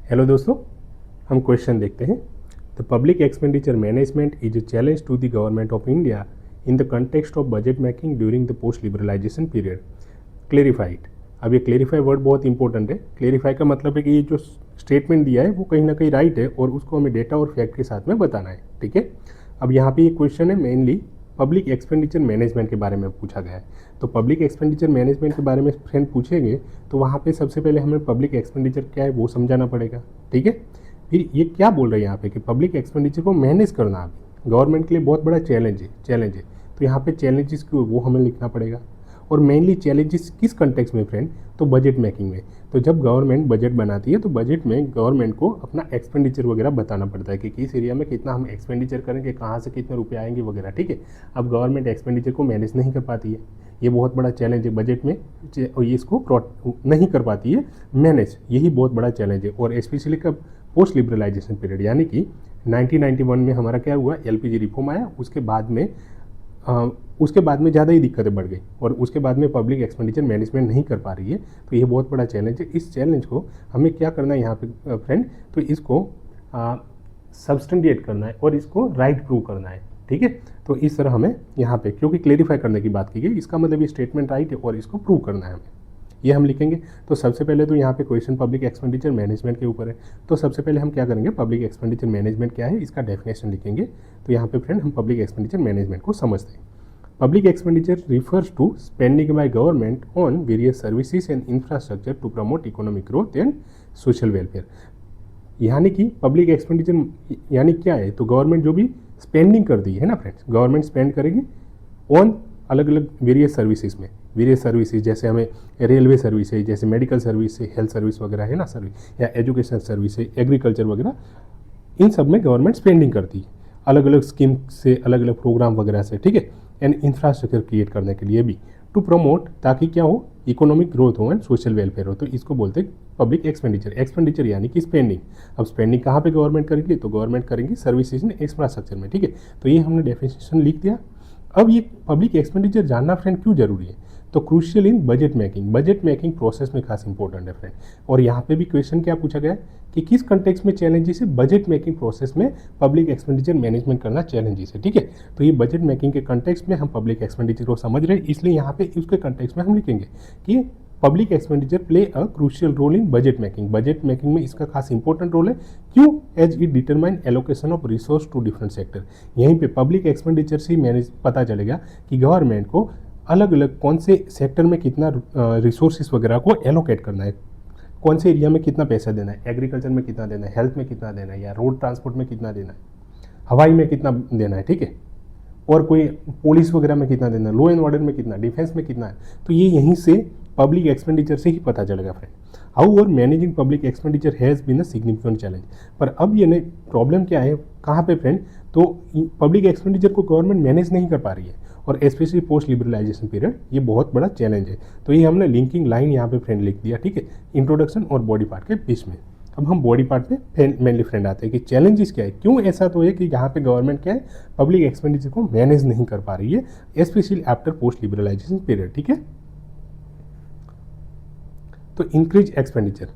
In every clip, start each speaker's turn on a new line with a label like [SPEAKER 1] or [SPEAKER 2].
[SPEAKER 1] Hello दोस्तों, हम question देखते हैं। The public expenditure management is a challenge to the government of India in the context of budget making during the post liberalisation period. Clarified. अब ये clarify word बहुत important है। Clarify का मतलब है कि ये जो स्टेटमेंट दिया है वो कहीं ना कहीं राइट है और उसको हमें डेटा और फैक्ट के साथ में बताना है। ठीक है। अब यहाँ पे ये क्वेश्चन है मेनली पब्लिक एक्सपेंडिचर मैनेजमेंट के बारे में पूछा गया है। तो पब्लिक एक्सपेंडिचर मैनेजमेंट के बारे में फ्रेंड पूछेंगे तो वहाँ पे सबसे पहले हमें पब्लिक एक्सपेंडिचर क्या है वो समझाना पड़ेगा। ठीक है। फिर ये क्या बोल रहे हैं यहाँ पे कि पब्लिक एक्सपेंडिचर को मैनेज करना अभी गवर्नमेंट के लिए बहुत बड़ा चैलेंज है। तो यहाँ पे चैलेंजेस क्यों वो हमें लिखना पड़ेगा। और मेनली चैलेंजेस किस कंटेक्स्ट में फ्रेंड, तो बजट मेकिंग में। तो जब गवर्नमेंट बजट बनाती है तो बजट में गवर्नमेंट को अपना एक्सपेंडिचर वगैरह बताना पड़ता है कि किस एरिया में कितना हम एक्सपेंडिचर करेंगे, कहाँ से कितने रुपए आएंगे वगैरह। ठीक है। अब गवर्नमेंट एक्सपेंडिचर को मैनेज नहीं कर पाती है, ये बहुत बड़ा चैलेंज है बजट में। और ये इसको नहीं कर पाती है मैनेज, यही बहुत बड़ा चैलेंज है। और स्पेशली कब, पोस्ट लिबरलाइजेशन पीरियड, यानी कि 1991 में हमारा क्या हुआ, एलपीजी रिफॉर्म आया। उसके बाद में ज़्यादा ही दिक्कतें बढ़ गई और उसके बाद में पब्लिक एक्सपेंडिचर मैनेजमेंट नहीं कर पा रही है। तो ये बहुत बड़ा चैलेंज है। इस चैलेंज को हमें क्या करना है यहाँ पे फ्रेंड, तो इसको सब्सटेंटिएट करना है और इसको राइट प्रूव करना है। ठीक है। तो इस तरह हमें यहाँ पे, क्योंकि क्लेरिफाई करने की बात की गई, इसका मतलब ये स्टेटमेंट राइट है और इसको प्रूव करना है हमें, ये हम लिखेंगे। तो सबसे पहले तो यहाँ पे क्वेश्चन पब्लिक एक्सपेंडिचर मैनेजमेंट के ऊपर है। तो सबसे पहले हम क्या करेंगे, पब्लिक एक्सपेंडिचर मैनेजमेंट क्या है इसका डेफिनेशन लिखेंगे। तो यहाँ पे फ्रेंड हम पब्लिक एक्सपेंडिचर मैनेजमेंट को समझते हैं। Public expenditure refers to spending by government on various services and infrastructure to promote economic growth and social welfare. यानी कि पब्लिक एक्सपेंडिचर यानी क्या है, तो गवर्नमेंट जो भी स्पेंडिंग करती है ना फ्रेंड्स, गवर्नमेंट स्पेंड करेगी ऑन अलग अलग वेरियस सर्विसेज में। वेरियस सर्विसेज जैसे हमें रेलवे सर्विस है, जैसे मेडिकल सर्विस है, हेल्थ सर्विस वगैरह है ना सर्विस, या एजुकेशन सर्विस है, एग्रीकल्चर वगैरह, इन सब में गवर्नमेंट स्पेंडिंग करती है अलग अलग स्कीम से, अलग अलग प्रोग्राम वगैरह से। ठीक है। एंड इंफ्रास्ट्रक्चर क्रिएट करने के लिए भी, टू प्रमोट, ताकि क्या हो, इकोनॉमिक ग्रोथ हो एंड सोशल वेलफेयर हो। तो इसको बोलते हैं पब्लिक एक्सपेंडिचर। एक्सपेंडिचर यानी कि स्पेंडिंग। अब स्पेंडिंग कहाँ पे गवर्नमेंट करेगी, तो गवर्नमेंट करेंगी सर्विसेज एंड इंफ्रास्ट्रक्चर में। ठीक है। तो ये हमने डेफिनेशन लिख दिया। अब ये पब्लिक एक्सपेंडिचर जानना फ्रेंड क्यों जरूरी है, तो क्रूशियल इन budget making. Budget making process में खास इंपॉर्टेंट है फ्रेंड। और यहाँ पे भी क्वेश्चन क्या पूछा गया है कि किस कंटेक्स्ट में चैलेंजेस है, बजट मेकिंग प्रोसेस में पब्लिक एक्सपेंडिचर मैनेजमेंट करना चैलेंजेस है। ठीक है। तो ये बजट मेकिंग के कंटेक्स्ट में हम पब्लिक एक्सपेंडिचर को समझ रहे हैं, इसलिए यहाँ पे उसके कंटेक्स्ट में हम लिखेंगे कि public expenditure play a crucial role in budget making. Budget making में इसका खास इंपॉर्टेंट रोल है। क्यों, as it determine allocation of resource to different sector. यहीं पे पब्लिक एक्सपेंडिचर से मैनेज पता चलेगा कि गवर्नमेंट को अलग अलग कौन से सेक्टर में कितना रिसोर्सेज वगैरह को एलोकेट करना है, कौन से एरिया में कितना पैसा देना है, एग्रीकल्चर में कितना देना है, हेल्थ में कितना देना है, या रोड ट्रांसपोर्ट में कितना देना है, हवाई में कितना देना है। ठीक है। और कोई पुलिस वगैरह में कितना देना है, लॉ एंड ऑर्डर में कितना, डिफेंस में कितना है। तो ये यहीं से पब्लिक एक्सपेंडिचर से ही पता चलेगा फ्रेंड। हाउ और managing public expenditure has been a significant challenge. पर अब ये प्रॉब्लम क्या है, कहाँ पे फ्रेंड, तो पब्लिक एक्सपेंडिचर को गवर्नमेंट मैनेज नहीं कर पा रही है और स्पेशली पोस्ट लिबरलाइजेशन पीरियड, ये बहुत बड़ा चैलेंज है। तो ये हमने लिंकिंग लाइन यहाँ पे फ्रेंड लिख दिया। ठीक है। इंट्रोडक्शन और बॉडी पार्ट के बीच में। अब हम बॉडी पार्ट पे मेनली फ्रेंड आते हैं कि चैलेंजेस क्या है, क्यों ऐसा तो है कि यहाँ पे गवर्नमेंट क्या है, पब्लिक एक्सपेंडिचर को मैनेज नहीं कर पा रही है specially after post liberalisation period. ठीक है। तो इंक्रीज एक्सपेंडिचर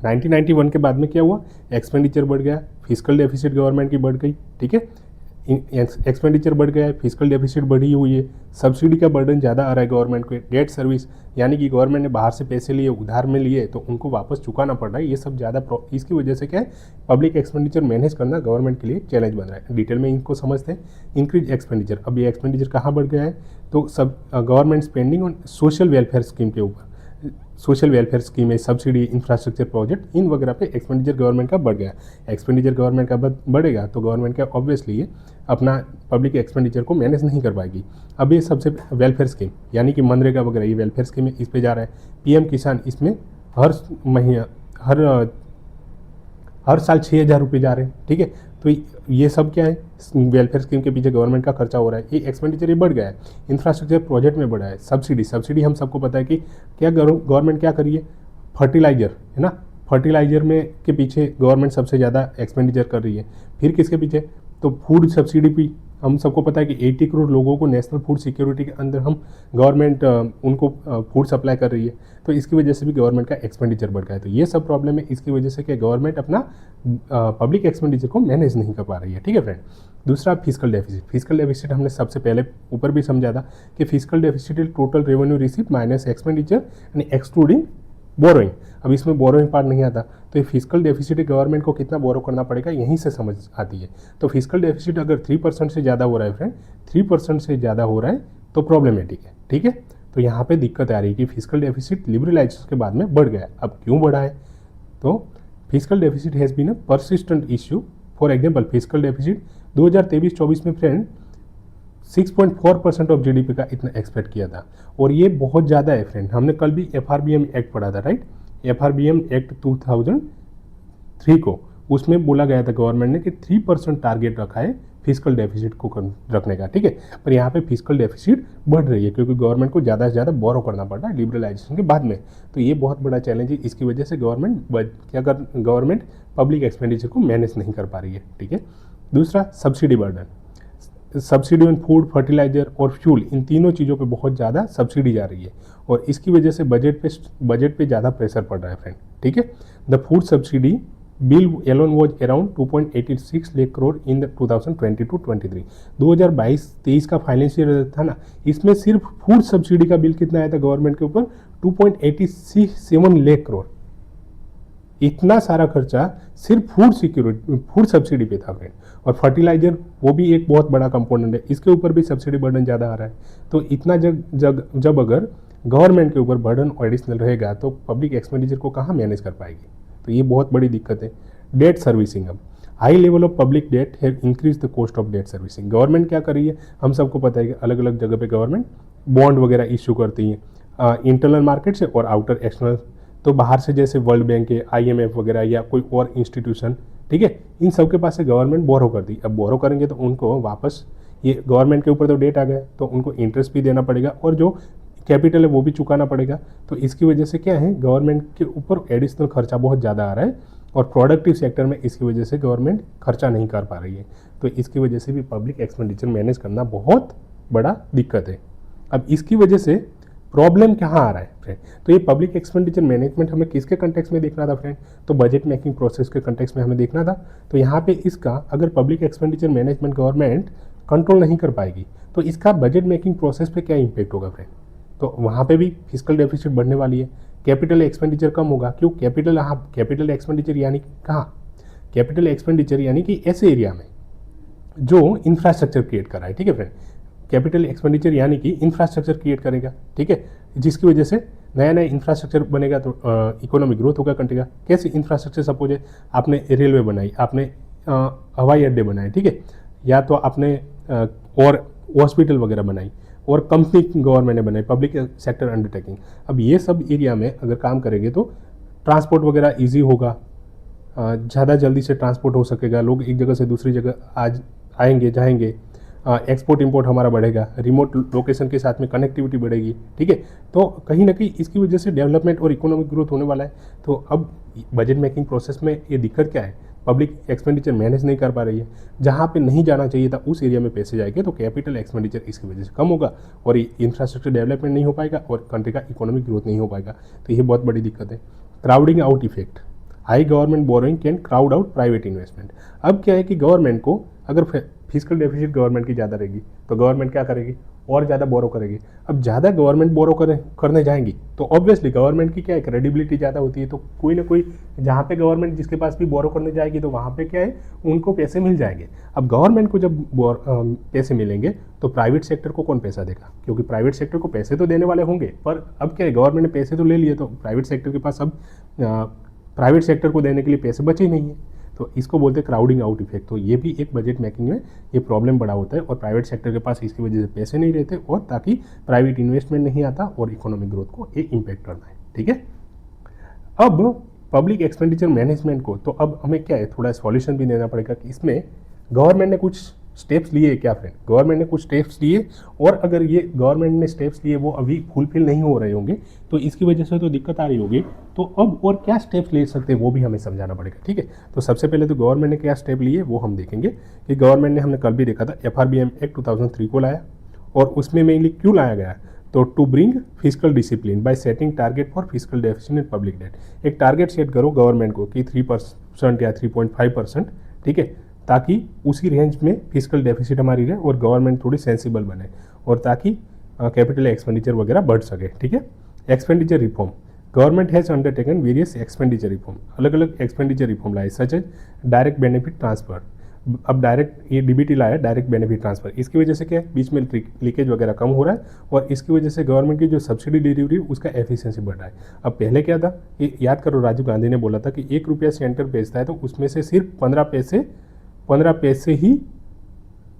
[SPEAKER 1] 1991 के बाद में क्या हुआ, एक्सपेंडिचर बढ़ गया, फिजिकल डेफिसिट गवर्नमेंट की बढ़ गई। ठीक है। एक्सपेंडिचर बढ़ गया है, फिजिकल डेफिसिट बढ़ी हुई है, सब्सिडी का बर्डन ज़्यादा आ रहा है गवर्नमेंट को, डेट सर्विस यानी कि गवर्नमेंट ने बाहर से पैसे लिए, उधार में लिए, तो उनको वापस चुकाना पड़ रहा है। ये सब ज़्यादा इसकी वजह से क्या है, पब्लिक एक्सपेंडिचर मैनेज करना गवर्नमेंट के लिए चैलेंज बन रहा है। डिटेल में इनको समझते हैं। इंक्रीज एक्सपेंडिचर, अब ये एक्सपेंडिचर कहाँ बढ़ गया है, तो सब government spending on social welfare scheme के ऊपर, सोशल वेलफेयर स्कीम है, सब्सिडी, इंफ्रास्ट्रक्चर प्रोजेक्ट, इन वगैरह पे एक्सपेंडिचर गवर्नमेंट का बढ़ गया। एक्सपेंडिचर गवर्नमेंट का बढ़ेगा तो गवर्नमेंट क्या ऑब्वियसली अपना पब्लिक एक्सपेंडिचर को मैनेज नहीं कर पाएगी। अब ये सबसे वेलफेयर स्कीम यानी कि मनरेगा वगैरह, ये वेलफेयर स्कीम है, इस पे जा रहा है। पीएम किसान, इसमें हर महीना हर साल 6,000 रुपये जा रहे हैं। ठीक है। तो ये सब क्या है, वेलफेयर स्कीम के पीछे गवर्नमेंट का खर्चा हो रहा है, ये एक्सपेंडिचर ये बढ़ गया है। इंफ्रास्ट्रक्चर प्रोजेक्ट में बढ़ा है। सब्सिडी हम सबको पता है कि क्या गवर्नमेंट क्या करिए, फर्टिलाइजर है ना, फर्टिलाइजर में के पीछे गवर्नमेंट सबसे ज़्यादा एक्सपेंडिचर कर रही है। फिर किसके पीछे, तो फूड सब्सिडी भी हम सबको पता है कि 80 करोड़ लोगों को नेशनल फूड सिक्योरिटी के अंदर हम गवर्नमेंट उनको फूड सप्लाई कर रही है, तो इसकी वजह से भी गवर्नमेंट का एक्सपेंडिचर बढ़ गया है। तो ये सब प्रॉब्लम है, इसकी वजह से कि गवर्नमेंट अपना पब्लिक एक्सपेंडिचर को मैनेज नहीं कर पा रही है। ठीक है फ्रेंड। दूसरा फिजिकल डेफिसिट। फिजिकल डेफिसिट हमने सबसे पहले ऊपर भी समझा था कि physical deficit is total revenue receive minus expenditure यानी एक्सक्लूडिंग बोरोइंग। अब इसमें बोरोइंग पार्ट नहीं आता, तो ये फिजिकल डेफिसिट गवर्नमेंट को कितना बोरो करना पड़ेगा यहीं से समझ आती है। तो फिजिकल डेफिसिट अगर 3% से ज़्यादा हो रहा है फ्रेंड, 3% से ज़्यादा हो रहा है तो प्रॉब्लमेटिक है। ठीक है, तो यहाँ पे दिक्कत आ रही है कि फिजिकल डेफिसिट लिबरलाइजेशन के बाद में बढ़ गया। अब क्यों बढ़ा है? तो physical deficit has been a persistent issue. For example physical deficit 2023-24 में फ्रेंड 6.4% ऑफ जीडीपी का इतना एक्सपेक्ट किया था, और ये बहुत ज़्यादा है फ्रेंड। हमने कल भी एफआरबीएम एक्ट पढ़ा था, राइट? एफआरबीएम एक्ट 2003 को, उसमें बोला गया था गवर्नमेंट ने कि 3% टारगेट रखा है फिजिकल डेफिसिट को रखने का। ठीक है, पर यहाँ पे फिजिकल डेफिसिट बढ़ रही है क्योंकि गवर्नमेंट को ज़्यादा से ज़्यादा बोरो करना पड़ रहा है लिबरलाइजेशन के बाद में। तो ये बहुत बड़ा चैलेंज है, इसकी वजह से गवर्नमेंट पब्लिक एक्सपेंडिचर को मैनेज नहीं कर पा रही है। ठीक है। दूसरा subsidy burden. Subsidy on food, fertiliser और फ्यूल, इन तीनों चीज़ों पे बहुत ज़्यादा सब्सिडी जा रही है और इसकी वजह से बजट पे ज़्यादा प्रेशर पड़ रहा है फ्रेंड। ठीक है। The food subsidy bill alone was around 2.86 lakh crore in the 2022-23। 2022-23 का फाइनेंशियल ईयर था ना, इसमें सिर्फ फूड सब्सिडी का बिल कितना आया था गवर्नमेंट के ऊपर? 2.87 लाख करोड़। इतना सारा खर्चा सिर्फ फूड सब्सिडी पे था फ्रेंड। और फर्टिलाइजर वो भी एक बहुत बड़ा कंपोनेंट है, इसके ऊपर भी सब्सिडी बर्डन ज़्यादा आ रहा है। तो इतना जब अगर गवर्नमेंट के ऊपर बर्डन एडिशनल रहेगा तो पब्लिक एक्सपेंडिचर को कहाँ मैनेज कर पाएगी? तो ये बहुत बड़ी दिक्कत है। Debt servicing. अब high level of public debt have increase the cost of debt servicing. Government क्या कर रही है? हम सबको पता है कि अलग अलग जगह पे गवर्नमेंट बॉन्ड वगैरह इश्यू करती है इंटरनल मार्केट से और आउटर एक्सटर्नल। तो बाहर से जैसे वर्ल्ड बैंक है, IMF वगैरह या कोई और इंस्टीट्यूशन, ठीक है, इन सब के पास से गवर्नमेंट बोरो कर दी। अब बोरो करेंगे तो उनको वापस, ये गवर्नमेंट के ऊपर तो डेट आ गया तो उनको इंटरेस्ट भी देना पड़ेगा और जो कैपिटल है वो भी चुकाना पड़ेगा। तो इसकी वजह से क्या है, गवर्नमेंट के ऊपर एडिशनल खर्चा बहुत ज़्यादा आ रहा है और प्रोडक्टिव सेक्टर में इसकी वजह से गवर्नमेंट खर्चा नहीं कर पा रही है। तो इसकी वजह से भी पब्लिक एक्सपेंडिचर मैनेज करना बहुत बड़ा दिक्कत है। अब इसकी वजह से प्रॉब्लम कहाँ आ रहा है फ्रेंड? तो ये पब्लिक एक्सपेंडिचर मैनेजमेंट हमें किसके कंटेक्स्ट में देखना था फ्रेंड? तो बजट मेकिंग प्रोसेस के कंटेक्स्ट में हमें देखना था। तो यहाँ पे इसका अगर public expenditure management government control नहीं कर पाएगी तो इसका बजट मेकिंग प्रोसेस पे क्या इम्पेक्ट होगा फ्रेंड? तो वहाँ पे भी फिजिकल डेफिसिट बढ़ने वाली है, कैपिटल एक्सपेंडिचर कम होगा। क्यों? कैपिटल एक्सपेंडिचर यानी कहाँ? कैपिटल एक्सपेंडिचर यानी कि ऐसे एरिया में जो इंफ्रास्ट्रक्चर क्रिएट कर रहा है। ठीक है फ्रेंड, कैपिटल एक्सपेंडिचर यानी कि इंफ्रास्ट्रक्चर क्रिएट करेगा। ठीक है, जिसकी वजह से नया नया इंफ्रास्ट्रक्चर बनेगा तो इकोनॉमिक ग्रोथ होगा कंट्री का। कैसे इंफ्रास्ट्रक्चर? सपोज है आपने रेलवे बनाई, आपने हवाई अड्डे बनाए, ठीक है, या तो आपने और हॉस्पिटल वगैरह बनाई और कंपनी गवर्नमेंट ने बनाई, पब्लिक सेक्टर अंडरटेकिंग। अब ये सब एरिया में अगर काम करेंगे तो ट्रांसपोर्ट वगैरह ईजी होगा, ज़्यादा जल्दी से ट्रांसपोर्ट हो सकेगा, लोग एक जगह से दूसरी जगह आज आएंगे जाएंगे, एक्सपोर्ट इंपोर्ट हमारा बढ़ेगा, रिमोट लोकेशन के साथ में कनेक्टिविटी बढ़ेगी। ठीक है, तो कहीं ना कहीं इसकी वजह से डेवलपमेंट और इकोनॉमिक ग्रोथ होने वाला है। तो अब बजट मेकिंग प्रोसेस में ये दिक्कत क्या है? पब्लिक एक्सपेंडिचर मैनेज नहीं कर पा रही है। जहाँ पे नहीं जाना चाहिए था उस एरिया में पैसे जाएंगे तो कैपिटल एक्सपेंडिचर इसकी वजह से कम होगा और इंफ्रास्ट्रक्चर डेवलपमेंट नहीं हो पाएगा और कंट्री का इकोनॉमिक ग्रोथ नहीं हो पाएगा। तो ये बहुत बड़ी दिक्कत है। Crowding out effect. High government borrowing can crowd out private investment. अब क्या है कि गवर्नमेंट को अगर फिजिकल डेफिसिट गवर्नमेंट की ज़्यादा रहेगी तो गवर्नमेंट क्या करेगी? और ज़्यादा बोरो करेगी। अब ज़्यादा गवर्नमेंट बोरो करने जाएंगी तो ऑब्वियसली गवर्नमेंट की क्या है, क्रेडिबिलिटी ज़्यादा होती है। तो कोई ना कोई, जहाँ पे गवर्नमेंट जिसके पास भी बोरो करने जाएगी तो वहाँ पे क्या है, उनको पैसे मिल जाएंगे। अब गवर्नमेंट को जब पैसे मिलेंगे तो प्राइवेट सेक्टर को कौन पैसा देगा? क्योंकि प्राइवेट सेक्टर को पैसे तो देने वाले होंगे, पर अब क्या है, गवर्नमेंट ने पैसे तो ले लिए तो प्राइवेट सेक्टर के पास अब प्राइवेट सेक्टर को देने के लिए पैसे बचे ही नहीं है। तो इसको बोलते हैं क्राउडिंग आउट इफेक्ट। तो ये भी एक बजट मेकिंग में ये प्रॉब्लम बड़ा होता है और प्राइवेट सेक्टर के पास इसकी वजह से पैसे नहीं रहते और ताकि प्राइवेट इन्वेस्टमेंट नहीं आता और इकोनॉमिक ग्रोथ को ये इम्पेक्ट करना है। ठीक है, अब पब्लिक एक्सपेंडिचर मैनेजमेंट को तो अब हमें क्या है, थोड़ा सॉल्यूशन भी देना पड़ेगा कि इसमें गवर्नमेंट ने कुछ स्टेप्स लिए क्या फ्रेंड, गवर्नमेंट ने कुछ स्टेप्स लिए, और अगर ये गवर्नमेंट ने स्टेप्स लिए वो अभी फुलफिल नहीं हो रहे होंगे तो इसकी वजह से तो दिक्कत आ रही होगी। तो अब और क्या स्टेप्स ले सकते हैं वो भी हमें समझाना पड़ेगा, ठीक है। तो सबसे पहले तो गवर्नमेंट ने क्या स्टेप लिए वो हम देखेंगे कि गवर्नमेंट ने, हमने कल भी देखा था, FRBM एक्ट 2003 को लाया, और उसमें मेनली क्यों लाया गया, तो to bring physical discipline by setting target for physical deficit in public debt. एक टारगेट सेट करो गवर्नमेंट को कि 3% या 3.5%, ठीक है, ताकि उसी रेंज में फिजिकल डेफिसिट हमारी रहे और गवर्नमेंट थोड़ी सेंसिबल बने, और ताकि कैपिटल एक्सपेंडिचर वगैरह बढ़ सके, ठीक है। Expenditure reform, government has undertaken various expenditure reform, अलग अलग एक्सपेंडिचर रिफॉर्म लाए, such as direct benefit transfer. अब डायरेक्ट ये DBT लाया, डायरेक्ट बेनिफिट ट्रांसफर। इसकी वजह से क्या है, बीच में लीकेज वगैरह कम हो रहा है, और इसकी वजह से गवर्नमेंट की जो सब्सिडी डिलीवरी उसका एफिशिएंसी बढ़ रहा है। अब पहले क्या था, ये याद करो, राजीव गांधी ने बोला था कि 1 रुपया सेंटर बेचता है तो उसमें से सिर्फ 15 पैसे ही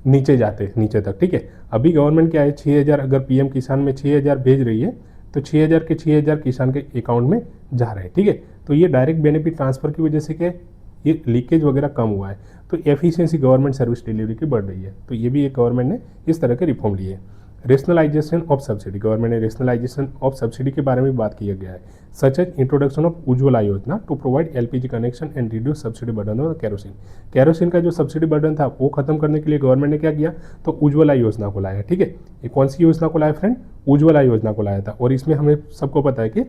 [SPEAKER 1] नीचे जाते, नीचे तक, ठीक है। अभी गवर्नमेंट क्या है, 6,000 अगर PM किसान में 6,000 भेज रही है तो 6,000 के 6,000 किसान के अकाउंट में जा रहे हैं, ठीक है। तो ये डायरेक्ट बेनिफिट ट्रांसफर की वजह से क्या है, ये लीकेज वगैरह कम हुआ है, तो एफिशिएंसी गवर्नमेंट सर्विस डिलीवरी की बढ़ रही है। तो ये भी एक गवर्नमेंट ने इस तरह के रिफॉर्म लिए है। रेशनलाइजेशन ऑफ सब्सिडी, गवर्नमेंट ने रेशनलाइजेशन ऑफ सब्सिडी के बारे में बात किया गया है, such as introduction of Ujjwala Yojana to provide LPG connection and reduce subsidy burden on kerosene. Kerosene का जो सब्सिडी बर्डन था वो खत्म करने के लिए गवर्नमेंट ने क्या किया, तो उज्ज्वला योजना को लाया, ठीक है। ये कौन सी योजना को लाया फ्रेंड, उज्ज्वला योजना को लाया था, और इसमें हमें सबको पता है कि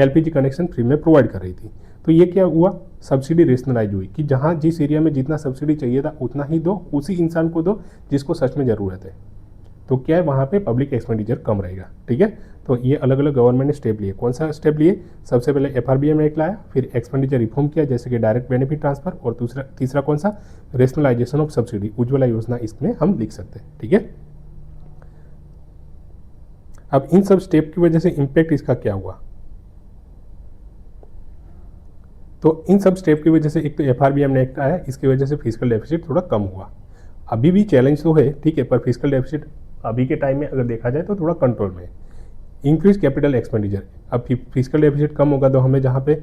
[SPEAKER 1] LPG कनेक्शन फ्री में प्रोवाइड कर रही थी। तो ये क्या हुआ, सब्सिडी रेशनलाइज हुई कि जहाँ जिस एरिया में जितना सब्सिडी चाहिए था उतना ही दो, उसी इंसान को दो जिसको सच में ज़रूरत है। तो क्या है, वहाँ पे पब्लिक एक्सपेंडिचर कम रहेगा, ठीक है। तो ये अलग अलग गवर्नमेंट ने स्टेप लिए। कौन सा स्टेप लिए, सबसे पहले FRBM एक्ट लाया, फिर एक्सपेंडिचर रिफॉर्म किया जैसे कि डायरेक्ट बेनिफिट ट्रांसफर, और तीसरा कौन सा, रेशनलाइजेशन ऑफ सब्सिडी, उज्ज्वला योजना, इसमें हम लिख सकते हैं, ठीक है। अब इन सब स्टेप की वजह से इम्पैक्ट इसका क्या हुआ, तो इन सब स्टेप की वजह से एक तो FRBM एक्ट आया, इसकी वजह से फिजिकल डेफिसिट थोड़ा कम हुआ। अभी भी चैलेंज तो है, ठीक है, पर फिजिकल डेफिसिट अभी के टाइम में अगर देखा जाए तो थोड़ा कंट्रोल में है। इंक्रीज कैपिटल एक्सपेंडिचर, अब फिजिकल डेफिसिट कम होगा तो हमें जहाँ पे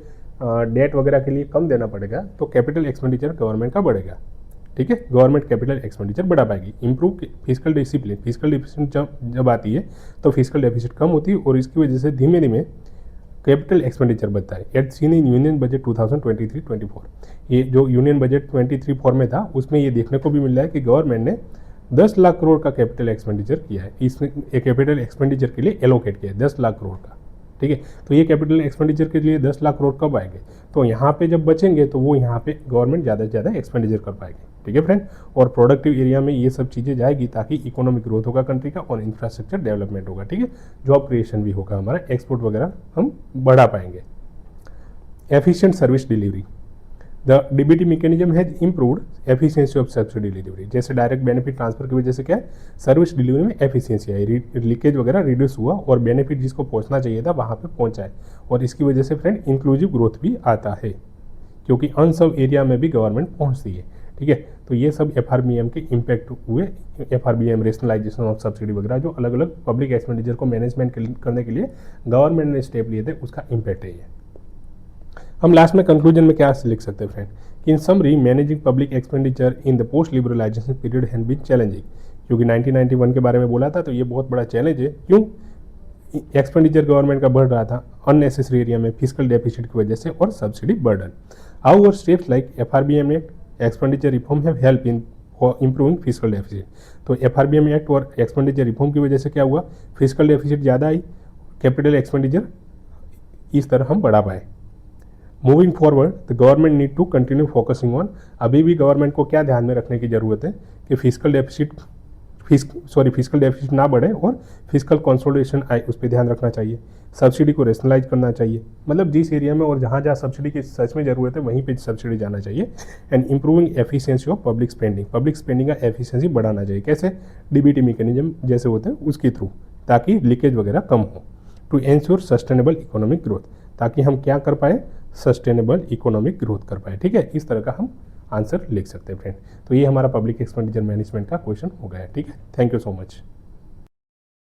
[SPEAKER 1] डेट वगैरह के लिए कम देना पड़ेगा, तो कैपिटल एक्सपेंडिचर गवर्नमेंट का बढ़ेगा, ठीक है। गवर्नमेंट कैपिटल एक्सपेंडिचर बढ़ा पाएगी। Improve physical discipline, physical discipline जब आती है तो फिजिकल डेफिसिट कम होती है, और इसकी वजह से धीमे धीमे कैपिटल एक्सपेंडिचर बढ़ता है। At seen in union budget 2023-24, ये जो यूनियन बजट 23-24 में था उसमें ये देखने को भी मिल रहा है कि गवर्नमेंट ने 10 लाख करोड़ का कैपिटल एक्सपेंडिचर किया है, इसमें एक कैपिटल एक्सपेंडिचर के लिए एलोकेट किया है 10 लाख करोड़ का, ठीक है। तो ये कैपिटल एक्सपेंडिचर के लिए 10 लाख करोड़ कब आएंगे, तो यहाँ पे जब बचेंगे तो वो यहाँ पे गवर्नमेंट ज़्यादा से ज़्यादा एक्सपेंडिचर कर पाएगी, ठीक है फ्रेंड। और प्रोडक्टिव एरिया में ये सब चीज़ें जाएगी ताकि इकोनॉमिक ग्रोथ होगा कंट्री का, और इंफ्रास्ट्रक्चर डेवलपमेंट होगा, ठीक है। जॉब क्रिएशन भी होगा, हमारा एक्सपोर्ट वगैरह हम बढ़ा पाएंगे। Efficient service delivery, the DBT mechanism has improved efficiency of subsidy delivery. जैसे डायरेक्ट बेनिफिट ट्रांसफर की वजह से क्या है, सर्विस डिलीवरी में एफिशिएंसी आई, लीकेज वगैरह रिड्यूस हुआ, और बेनिफिट जिसको पहुंचना चाहिए था वहाँ पे पहुंचा है। और इसकी वजह से फ्रेंड इंक्लूसिव ग्रोथ भी आता है, क्योंकि अनसर्व एरिया में भी गवर्नमेंट पहुँचती है, ठीक है। तो ये सब FRBM के इम्पैक्ट हुए। FRBM रेशनलाइजेशन ऑफ सब्सिडी वगैरह जो अलग अलग पब्लिक एक्सपेंडिचर को मैनेजमेंट करने के लिए गवर्नमेंट ने स्टेप लिए थे, उसका इम्पैक्ट है ये। हम लास्ट में कंक्लूजन में क्या लिख सकते हैं फ्रेंड, कि in summary managing public expenditure in the post liberalisation period has been challenging. क्योंकि 1991 के बारे में बोला था, तो ये बहुत बड़ा चैलेंज है। क्यों, एक्सपेंडिचर गवर्नमेंट का बढ़ रहा था अननेसेसरी एरिया में फिजिकल डेफिसिट की वजह से और subsidy burden. However steps like FRBM act expenditure reform have help in improving physical deficit. तो FRBM एक्ट और एक्सपेंडिचर रिफॉर्म की वजह से क्या हुआ, फिजिकल डेफिसिट ज़्यादा आई, कैपिटल एक्सपेंडिचर इस तरह हम बढ़ा पाए। Moving forward the government need to continue focusing on, अभी भी गवर्नमेंट को क्या ध्यान में रखने की ज़रूरत है कि फिजिकल डेफिसिट ना बढ़े और फिजिकल कंसोलिडेशन आए, उस पर ध्यान रखना चाहिए। सब्सिडी को रेशनलाइज करना चाहिए, मतलब जिस एरिया में और जहाँ जहाँ सब्सिडी की सच में ज़रूरत है वहीं पे सब्सिडी जाना चाहिए। And improving efficiency of public spending का एफिशिएंसी बढ़ाना चाहिए। कैसे, DBT मैकेनिज्म जैसे होते हैं उसके थ्रू, ताकि लीकेज वगैरह कम हो। To ensure sustainable economic growth, ताकि हम क्या कर पाए, सस्टेनेबल इकोनॉमिक ग्रोथ कर पाए, ठीक है। इस तरह का हम आंसर लिख सकते हैं फ्रेंड। तो ये हमारा पब्लिक एक्सपेंडिचर मैनेजमेंट का क्वेश्चन हो गया, ठीक है। Thank you so much.